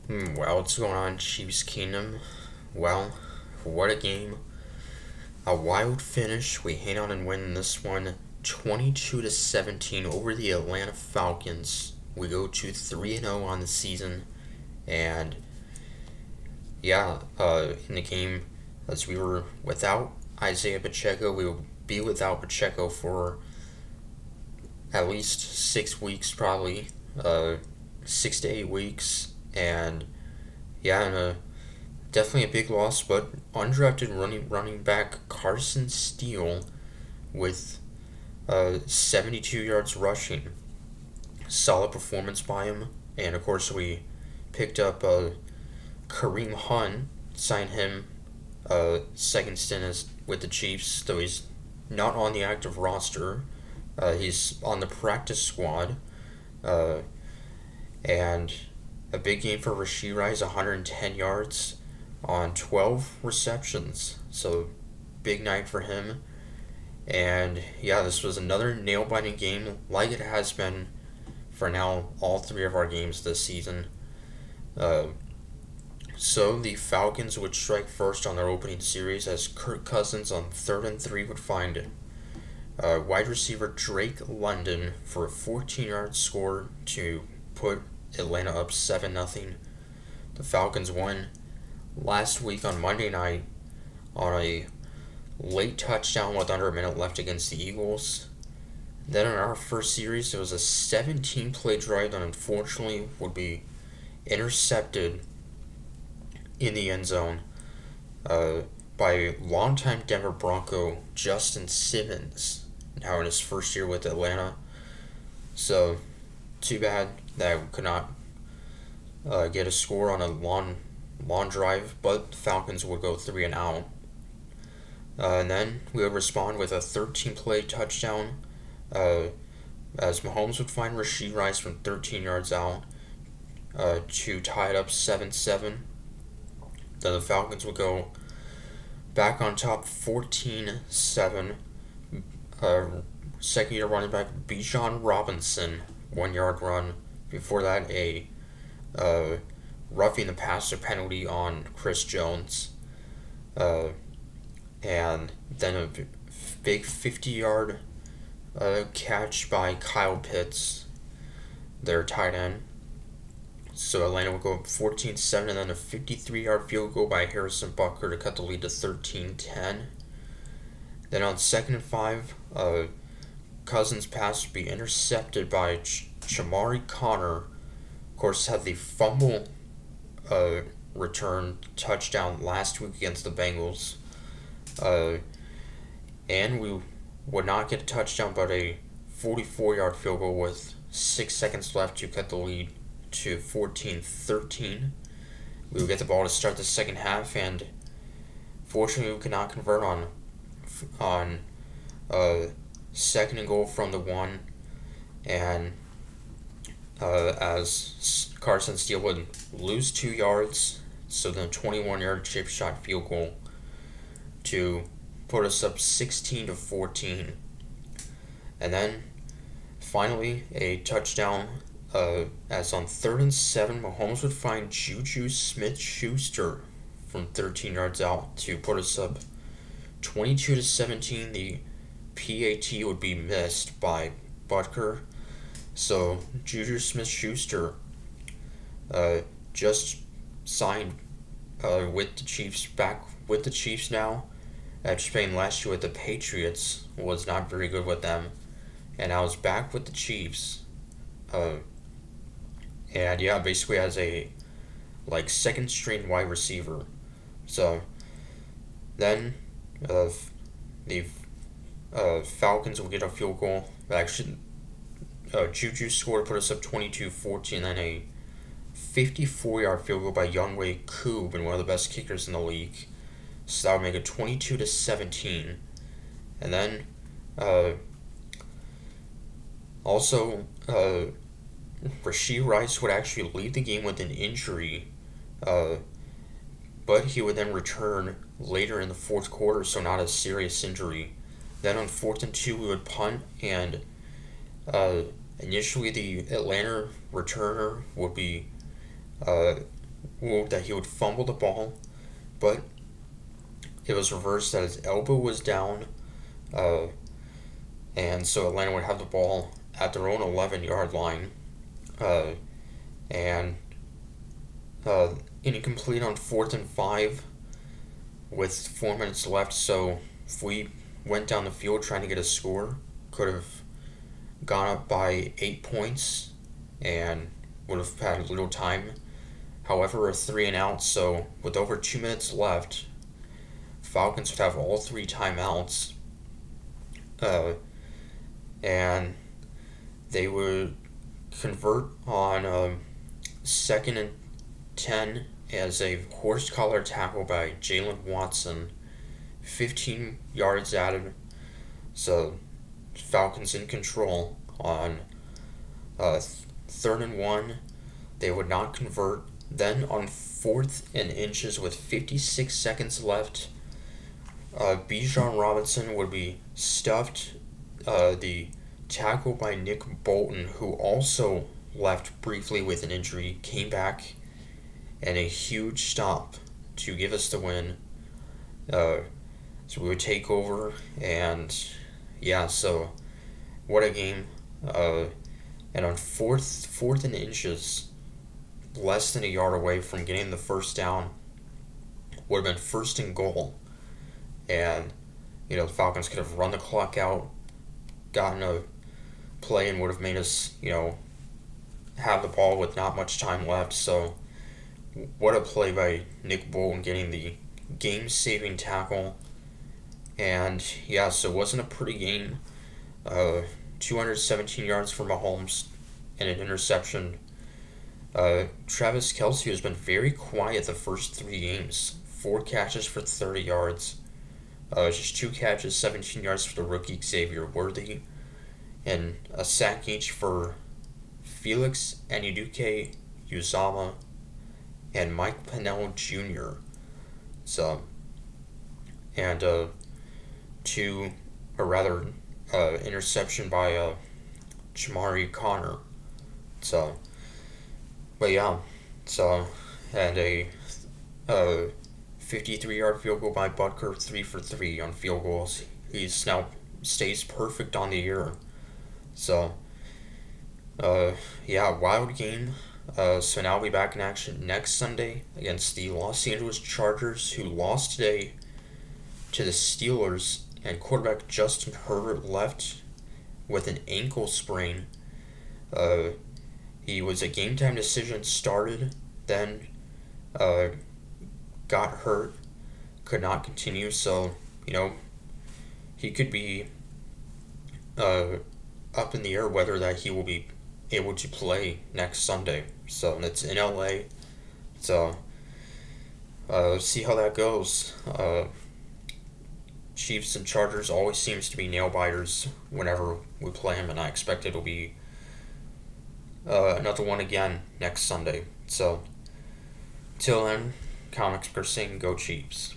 Well, what's going on, Chiefs Kingdom? Well, what a game. A wild finish. We hang on and win this one 22-17 over the Atlanta Falcons. We go to 3-0 on the season. And yeah, in the game, as we were without Isaiah Pacheco, we will be without Pacheco for at least 6 weeks, probably. 6 to 8 weeks. And yeah, definitely a big loss, but undrafted running back Carson Steele with 72 yards rushing. Solid performance by him. And of course, we picked up Kareem Hunt, signed him second stint with the Chiefs, though he's not on the active roster. He's on the practice squad. Uh, and a big game for Rashee Rice, 110 yards on 12 receptions. So, big night for him. And yeah, this was another nail biting game, like it has been for now all three of our games this season. Uh, so, the Falcons would strike first on their opening series as Kirk Cousins on 3rd and 3 would find wide receiver Drake London for a 14-yard score to put Atlanta up 7-0. The Falcons won last week on Monday night on a late touchdown with under a minute left against the Eagles. Then in our first series, it was a 17-play drive that unfortunately would be intercepted in the end zone by longtime Denver Bronco Justin Simmons, now in his first year with Atlanta. So, too bad that we could not get a score on a long drive, but the Falcons would go 3-and-out. And then we would respond with a 13-play touchdown as Mahomes would find Rashee Rice from 13 yards out to tie it up 7-7. Then the Falcons would go back on top 14-7. Second-year running back Bijan Robinson, 1-yard run. Before that, a roughing the passer penalty on Chris Jones. And then a big 50-yard catch by Kyle Pitts, their tight end. So Atlanta would go 14-7, and then a 53-yard field goal by Harrison Butker to cut the lead to 13-10. Then on 2nd and 5, Cousins' pass would be intercepted by Shamari Connor. Of course, had the fumble return touchdown last week against the Bengals. And we would not get a touchdown, but a 44-yard field goal with 6 seconds left to cut the lead to 14-13. We would get the ball to start the second half, and fortunately we could not convert on second and goal from the 1, and as Carson Steele would lose 2 yards, so then a 21-yard chip shot field goal to put us up 16-14. And then finally a touchdown as on 3rd and 7, Mahomes would find Juju Smith-Schuster from 13 yards out to put us up 22-17. The PAT would be missed by Butker. So Juju Smith-Schuster just signed with the Chiefs, back with the Chiefs now. After playing last year with the Patriots, was not very good with them, and I was back with the Chiefs. And yeah, basically as a second string wide receiver. So then the Falcons will get a field goal. Actually, Juju scored to put us up 22-14, then a 54-yard field goal by Younghoe Koo, and one of the best kickers in the league. So that would make it 22-17. And then also Rashee Rice would actually leave the game with an injury, but he would then return later in the fourth quarter, so not a serious injury. Then on 4th and 2, we would punt, and initially the Atlanta returner would be that he would fumble the ball, but it was reversed that his elbow was down, uh, and so Atlanta would have the ball at their own 11-yard line, uh, and incomplete on 4th and 5 with 4 minutes left. So if we went down the field trying to get a score, could have gone up by 8 points and would have had little time. However, a 3-and-out, so with over 2 minutes left, Falcons would have all 3 timeouts, and they would convert on 2nd and 10 as a horse collar tackle by Jalen Watson, 15 yards added. So Falcons in control on 3rd and 1. They would not convert. Then on 4th and inches with 56 seconds left, Bijan Robinson would be stuffed. The tackle by Nick Bolton, who also left briefly with an injury, came back and a huge stop to give us the win. So we would take over, and yeah, so what a game. And on 4th and inches, less than a yard away from getting the first down, would have been 1st and goal. And, the Falcons could have run the clock out, gotten a play, and would have made us, have the ball with not much time left. So what a play by Nick Bolton, getting the game-saving tackle. And yeah, so it wasn't a pretty game. 217 yards for Mahomes and an interception. Travis Kelce has been very quiet the first 3 games. 4 catches for 30 yards. Just 2 catches, 17 yards for the rookie Xavier Worthy. And a sack each for Felix Anudike Uzama and Mike Pennell Jr. So, and interception by Jamari Connor. So, but yeah, so, and a 53-yard field goal by Butker, 3 for 3 on field goals. He's now stays perfect on the year. So, yeah, wild game. So now we'll be back in action next Sunday against the Los Angeles Chargers, who lost today to the Steelers, and quarterback Justin Herbert left with an ankle sprain. He was a game-time decision, started, then got hurt, could not continue, so, he could be up in the air whether that he will be able to play next Sunday. So it's in LA. So see how that goes. Chiefs and Chargers always seems to be nail biters whenever we play them, and I expect it'll be another one again next Sunday. So till then, comics per sing, go Chiefs.